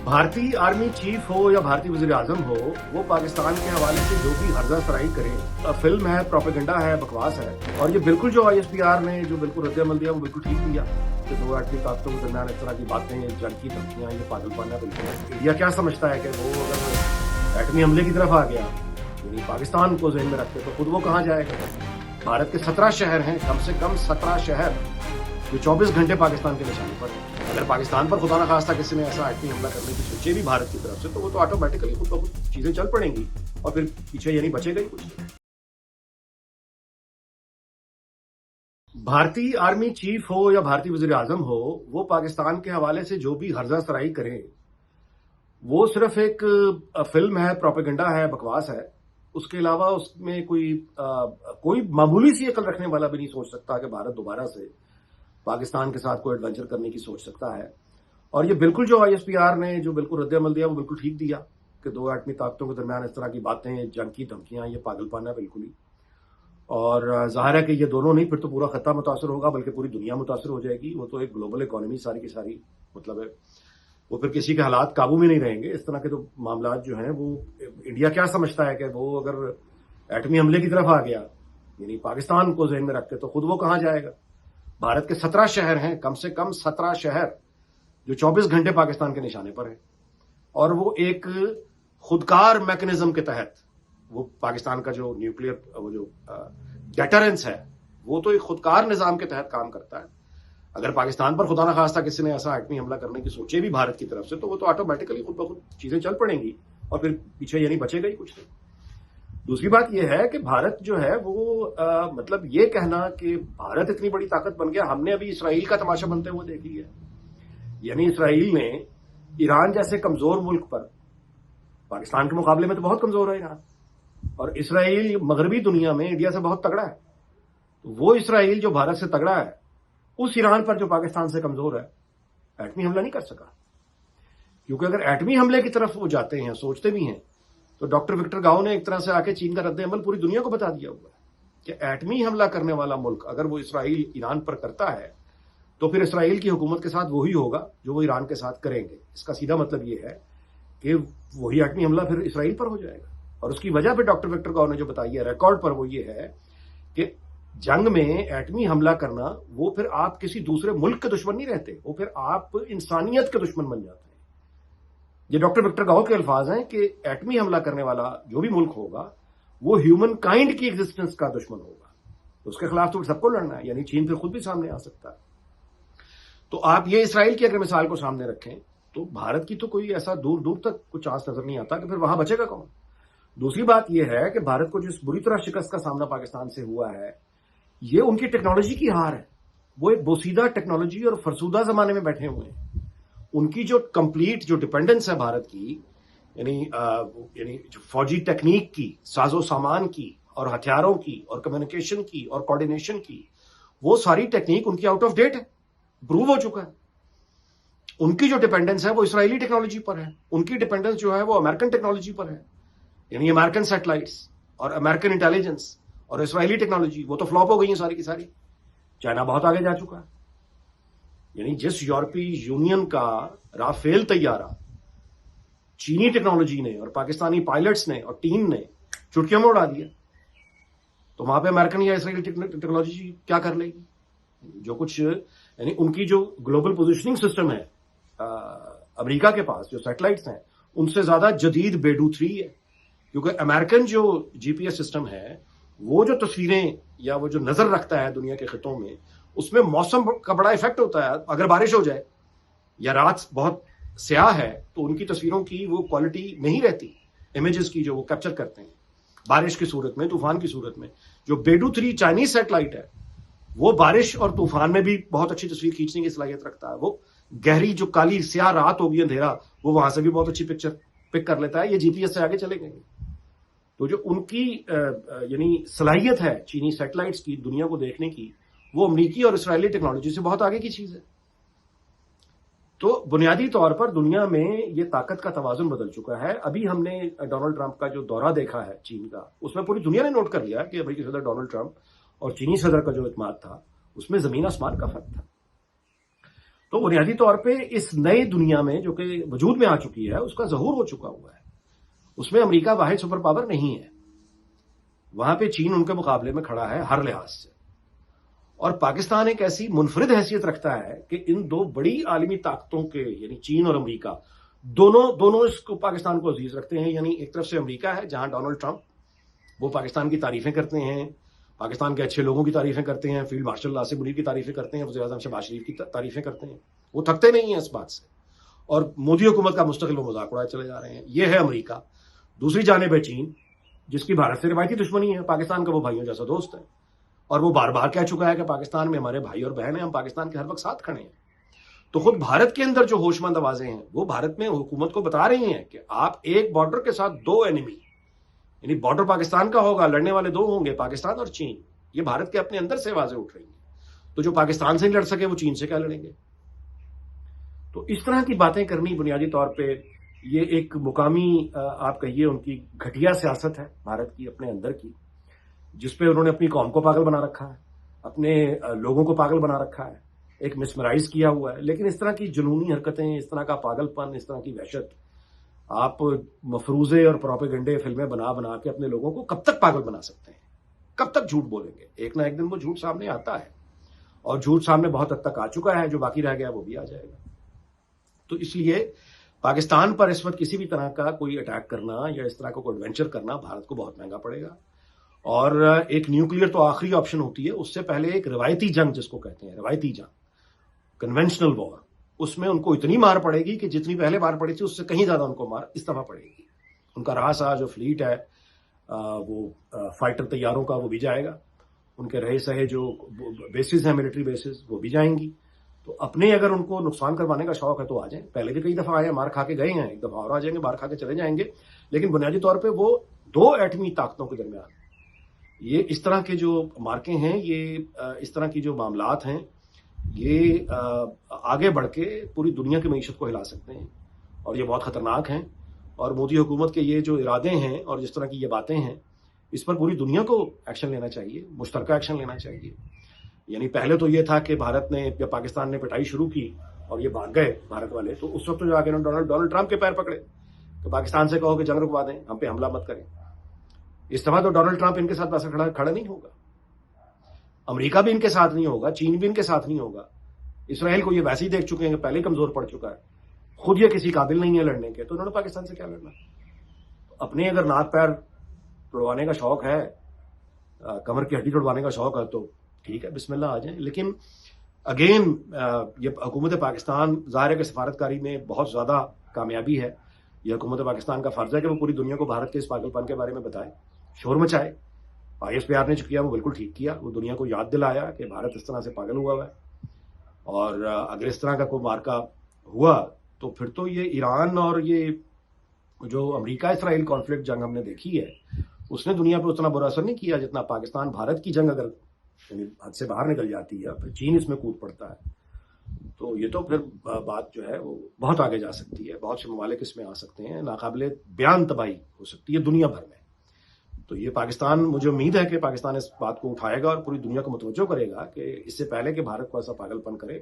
भारतीय army chief हो या भारतीय वजीर आजम हो, वो पाकिस्तान के हवाले से जो भी हर्जा सराई करे, फिल्म है, प्रोपेगेंडा है, बकवास है। और ये बिल्कुल जो ISPR ने जो बिल्कुल रद्द-ए-अमल दिया वो बिल्कुल ठीक दिया कि दो आटमी ताकतों के दरमियान इस तरह की बातें, ये जंग की धमकियां, ये पागलपन है। बिल्कुल इंडिया क्या समझता है कि वो अगर एटमी हमले की तरफ आ गया, यानी पाकिस्तान को ज़हन में रखते तो खुद वो कहाँ जाएगा। भारत के 17 शहर हैं, कम से कम 17 शहर जो 24 घंटे पाकिस्तान के निशाने पर है। अगर पाकिस्तान पर खुदा न खास्ता किसी ने ऐसा एटमी हमला करने की सोचे भी भारत की तरफ से, तो वो तो ऑटोमेटिकली खुद ब खुद चीजें चल पड़ेंगी और फिर पीछे यानी बचेगा ही कुछ। भारतीय आर्मी चीफ हो या भारतीय वजीर आजम हो, वो पाकिस्तान के हवाले से जो भी हर्जा सराई करें, वो सिर्फ एक फिल्म है, प्रोपेगेंडा है, बकवास है। उसके अलावा उसमें कोई मामूली सी अकल रखने वाला भी नहीं सोच सकता कि भारत दोबारा से पाकिस्तान के साथ कोई एडवेंचर करने की सोच सकता है। और ये बिल्कुल जो ISPR ने जो बिल्कुल रद्द-ए-अमल दिया वो बिल्कुल ठीक दिया कि दो आटमी ताकतों के दरमियान इस तरह की बातें, जंग की धमकियां, ये पागलपन है बिल्कुल ही। और जाहिर है कि ये दोनों नहीं, फिर तो पूरा खत्ता मुतासर होगा, बल्कि पूरी दुनिया मुतासर हो जाएगी। वो तो एक ग्लोबल इकोनॉमी सारी की सारी, मतलब है वो फिर किसी के हालात काबू में नहीं रहेंगे। इस तरह के तो मामला जो हैं वो इंडिया क्या समझता है कि वो अगर एटमी हमले की तरफ आ गया, यानी पाकिस्तान को ज़हन में रखते तो खुद वो कहाँ जाएगा। भारत के 17 शहर हैं, कम से कम 17 शहर जो 24 घंटे पाकिस्तान के निशाने पर है। और वो एक खुदकार मैकेनिज्म के तहत, वो पाकिस्तान का जो न्यूक्लियर वो जो डेटरेंस है, वो तो एक खुदकार निजाम के तहत काम करता है। अगर पाकिस्तान पर खुदा न खास्ता किसी ने ऐसा एटमी हमला करने की सोचे भी भारत की तरफ से, तो वो तो ऑटोमेटिकली खुद ब खुद चीजें चल पड़ेंगी और फिर पीछे यानी बचेगा ही कुछ नहीं। दूसरी बात यह है कि भारत जो है वो मतलब ये कहना कि भारत इतनी बड़ी ताकत बन गया, हमने अभी इसराइल का तमाशा बनते हुए देख लिया। यानी इसराइल ने ईरान जैसे कमजोर मुल्क पर, पाकिस्तान के मुकाबले में तो बहुत कमजोर है ईरान, और इसराइल मगरबी दुनिया में इंडिया से बहुत तगड़ा है। तो वो इसराइल जो भारत से तगड़ा है, उस ईरान पर जो पाकिस्तान से कमजोर है, एटमी हमला नहीं कर सका। क्योंकि अगर एटमी हमले की तरफ वो जाते हैं, सोचते भी हैं, तो डॉक्टर विक्टर गाओ ने एक तरह से आके चीन का रद्द-ए-अमल पूरी दुनिया को बता दिया हुआ है कि एटमी हमला करने वाला मुल्क अगर वो इसराइल ईरान पर करता है, तो फिर इसराइल की हुकूमत के साथ वही होगा जो वो ईरान के साथ करेंगे। इसका सीधा मतलब ये है कि वही एटमी हमला फिर इसराइल पर हो जाएगा। और उसकी वजह फिर डॉक्टर विक्टर गाओ ने जो बताई है रिकॉर्ड पर, वो ये है कि जंग में एटमी हमला करना, वो फिर आप किसी दूसरे मुल्क के दुश्मन नहीं रहते, वो फिर आप इंसानियत के दुश्मन बन जाते हैं। ये डॉक्टर विक्टर गाओ के अल्फाज हैं कि एटमी हमला करने वाला जो भी मुल्क होगा, वो ह्यूमन काइंड की एग्जिस्टेंस का दुश्मन होगा। तो उसके खिलाफ तो सबको लड़ना है, यानी चीन फिर खुद भी सामने आ सकता है। तो आप ये इसराइल की अगर मिसाल को सामने रखें, तो भारत की तो कोई ऐसा दूर दूर तक कुछ चांस नजर नहीं आता कि फिर वहां बचेगा कौन। दूसरी बात यह है कि भारत को जिस बुरी तरह शिकस्त का सामना पाकिस्तान से हुआ है, ये उनकी टेक्नोलॉजी की हार है। वो एक बोसीदा टेक्नोलॉजी और फरसूदा जमाने में बैठे हुए हैं। उनकी जो कंप्लीट जो डिपेंडेंस है भारत की, यानी जो फौजी टेक्निक की, साजो सामान की और हथियारों की और कम्युनिकेशन की और कोऑर्डिनेशन की, वो सारी टेक्निक उनकी आउट ऑफ डेट है, प्रूव हो चुका है। उनकी जो डिपेंडेंस है वो इसराइली टेक्नोलॉजी पर है। उनकी डिपेंडेंस जो है वो अमेरिकन टेक्नोलॉजी पर है, यानी अमेरिकन सैटेलाइट्स और अमेरिकन इंटेलिजेंस और इसराइली टेक्नोलॉजी, वो तो फ्लॉप हो गई है सारी की सारी। चाइना बहुत आगे जा चुका है। यानी जिस यूरोपीय यूनियन का राफेल तैयारा चीनी टेक्नोलॉजी ने और पाकिस्तानी पायलट्स ने और टीम ने चुटकियों में उड़ा दिया, तो वहां पे अमेरिकन या इसराइली टेक्नोलॉजी क्या कर लेगी। जो कुछ यानी उनकी जो ग्लोबल पोजिशनिंग सिस्टम है अमेरिका के पास, जो सैटेलाइट्स हैं, उनसे ज्यादा जदीद बेडू 3 है। क्योंकि अमेरिकन जो GPS सिस्टम है, वो जो तस्वीरें या वो जो नजर रखता है दुनिया के खितों में, उसमें मौसम का बड़ा इफेक्ट होता है। अगर बारिश हो जाए या रात बहुत स्याह है, तो उनकी तस्वीरों की वो क्वालिटी नहीं रहती, इमेजेस की जो वो कैप्चर करते हैं बारिश की सूरत में, तूफान की सूरत में। जो बेडू 3 चाइनीज सैटेलाइट है, वो बारिश और तूफान में भी बहुत अच्छी तस्वीर खींचने की सलाहियत रखता है। वो गहरी जो काली स्याह रात होगी, अंधेरा, वो वहां से भी बहुत अच्छी पिक्चर पिक कर लेता है। ये GPS से आगे चले गए। तो जो उनकी यानी सलाहियत है चीनी सैटेलाइट्स की दुनिया को देखने की, वो अमेरिकी और इसराइली टेक्नोलॉजी से बहुत आगे की चीज है। तो बुनियादी तौर पर दुनिया में ये ताकत का तवाजुन बदल चुका है। अभी हमने डोनाल्ड ट्रंप का जो दौरा देखा है चीन का, उसमें पूरी दुनिया ने नोट कर लिया कि अमेरिकी सदर डोनाल्ड ट्रंप और चीनी सदर का जो इत्मीनान था, उसमें जमीन आसमान का फर्क था। تو بنیادی طور پہ اس نئے دنیا میں جو کہ وجود میں آ چکی ہے اس کا ظہور ہو چکا ہوا ہے. اس میں امریکہ واحد سپر پاور نہیں ہے. وہاں پہ چین ان کے مقابلے میں کھڑا ہے ہر لحاظ سے. اور پاکستان ایک ایسی منفرد حیثیت رکھتا ہے کہ ان دو بڑی عالمی طاقتوں کے یعنی چین اور امریکہ دونوں اس کو پاکستان کو عزیز رکھتے ہیں. یعنی ایک طرف سے امریکہ ہے جہاں ڈونلڈ ٹرمپ وہ پاکستان کی تعریفیں کرتے ہیں, پاکستان کے اچھے لوگوں کی تعریفیں کرتے ہیں, فیلڈ مارشل آصف منیر کی تعریفیں کرتے ہیں, وزیر اعظم شہباز شریف کی تعریفیں کرتے ہیں, وہ تھکتے نہیں ہیں اس بات سے. اور مودی حکومت کا مستقل وہ مذاق اڑائے چلے جا رہے ہیں. یہ ہے امریکہ. دوسری جانب ہے چین جس کی بھارت سے روایتی دشمنی ہے. پاکستان کا وہ بھائیوں جیسا دوست ہے اور وہ بار بار کہہ چکا ہے کہ پاکستان میں ہمارے بھائی اور بہن ہیں, ہم پاکستان کے ہر وقت ساتھ کھڑے ہیں. تو خود بھارت کے اندر جو ہوش مند آوازیں ہیں وہ بھارت میں حکومت کو بتا رہی ہیں کہ آپ ایک بارڈر کے ساتھ دو اینیمی, یعنی بارڈر پاکستان کا ہوگا, لڑنے والے دو ہوں گے, پاکستان اور چین. یہ بھارت کے اپنے اندر سے آوازیں اٹھ رہی ہیں. تو جو پاکستان سے نہیں لڑ سکے وہ چین سے کیا لڑیں گے؟ تو اس طرح کی باتیں کرنی بنیادی طور پہ یہ ایک مقامی آپ کہیے ان کی گھٹیا سیاست ہے بھارت کی اپنے اندر کی, جس پہ انہوں نے اپنی قوم کو پاگل بنا رکھا ہے, اپنے لوگوں کو پاگل بنا رکھا ہے, ایک مسمرائز کیا ہوا ہے. لیکن اس طرح کی جنونی حرکتیں, اس طرح کا پاگل پن, اس طرح کی وحشت آپ مفروضے اور پروپیگنڈے فلمیں بنا کے اپنے لوگوں کو کب تک پاگل بنا سکتے ہیں؟ کب تک جھوٹ بولیں گے؟ ایک نہ ایک دن وہ جھوٹ سامنے آتا ہے, اور جھوٹ سامنے بہت حد تک آ چکا ہے. جو باقی رہ گیا وہ بھی آ جائے گا. تو اس لیے پاکستان پر اس وقت کسی بھی طرح کا کوئی اٹیک کرنا یا اس طرح کا کوئی ایڈونچر کرنا بھارت کو بہت مہنگا پڑے گا. اور ایک نیوکلیئر تو آخری آپشن ہوتی ہے, اس سے پہلے ایک روایتی جنگ جس کو کہتے ہیں, روایتی جنگ, کنونشنل وار, اس میں ان کو اتنی مار پڑے گی کہ جتنی پہلے مار پڑی تھی اس سے کہیں زیادہ ان کو مار اس دفعہ پڑے گی. ان کا رہا سہا جو فلیٹ ہے وہ فائٹر طیاروں کا وہ بھی جائے گا, ان کے رہے سہے جو بیسز ہیں ملٹری بیسز وہ بھی جائیں گی. تو اپنے اگر ان کو نقصان کروانے کا شوق ہے تو آ جائیں. پہلے بھی کئی دفعہ آئے, مار کھا کے گئے ہیں, ایک دفعہ اور آ جائیں گے, مار کھا کے چلے جائیں گے. لیکن بنیادی طور پہ وہ دو ایٹمی طاقتوں کے درمیان یہ اس طرح کے جو مارکے ہیں, یہ اس طرح کی جو معاملات ہیں, یہ آگے بڑھ کے پوری دنیا کی معیشت کو ہلا سکتے ہیں اور یہ بہت خطرناک ہیں. اور مودی حکومت کے یہ جو ارادے ہیں اور جس طرح کی یہ باتیں ہیں, اس پر پوری دنیا کو ایکشن لینا چاہیے, مشترکہ ایکشن لینا چاہیے. یعنی پہلے تو یہ تھا کہ بھارت نے یا پاکستان نے پٹائی شروع کی اور یہ بھاگ گئے بھارت والے, تو اس وقت تو جا کے ڈونلڈ ٹرمپ کے پیر پکڑے کہ پاکستان سے کہو کہ جنگ رکوا دیں, ہم پہ حملہ مت کریں. اس دفعہ تو ڈونلڈ ٹرمپ ان کے ساتھ ویسا کھڑا نہیں ہوگا, امریکہ بھی ان کے ساتھ نہیں ہوگا, چین بھی ان کے ساتھ نہیں ہوگا. اسرائیل کو یہ ویسے ہی دیکھ چکے ہیں کہ پہلے ہی کمزور پڑ چکا ہے, خود یہ کسی قابل نہیں ہے لڑنے کے, تو انہوں نے پاکستان سے کیا لڑنا. اپنے اگر ناک پیر توڑوانے کا شوق ہے, کمر کی ہڈی توڑوانے کا شوق ہے تو ٹھیک ہے, بسم اللہ آ جائیں. لیکن اگین یہ حکومت پاکستان ظاہر ہے کہ سفارتکاری میں بہت زیادہ کامیابی ہے. یہ حکومت پاکستان کا فرض ہے کہ وہ پوری دنیا کو بھارت کے اس پاگل پن کے بارے میں بتائے, شور مچائے. ISPR نے جو کیا وہ بالکل ٹھیک کیا, وہ دنیا کو یاد دلایا کہ بھارت اس طرح سے پاگل ہوا ہے. اور اگر اس طرح کا کوئی مارکا ہوا تو پھر تو یہ ایران اور یہ جو امریکہ اسرائیل کانفلکٹ جنگ ہم نے دیکھی ہے, اس نے دنیا پہ اتنا برا اثر نہیں کیا جتنا پاکستان بھارت کی جنگ اگر حد سے باہر نکل جاتی ہے, پھر چین اس میں کود پڑتا ہے, تو یہ تو پھر بات جو ہے وہ بہت آگے جا سکتی ہے. بہت سے ممالک اس میں آ سکتے ہیں, ناقابل بیان تباہی ہو سکتی ہے دنیا بھر میں. تو یہ پاکستان, مجھے امید ہے کہ پاکستان اس بات کو اٹھائے گا اور پوری دنیا کو متوجہ کرے گا کہ اس سے پہلے کہ بھارت کو ایسا پاگل پن کرے,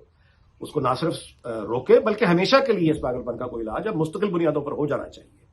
اس کو نہ صرف روکے بلکہ ہمیشہ کے لیے اس پاگل پن کا کوئی علاج اب مستقل بنیادوں پر ہو جانا چاہیے.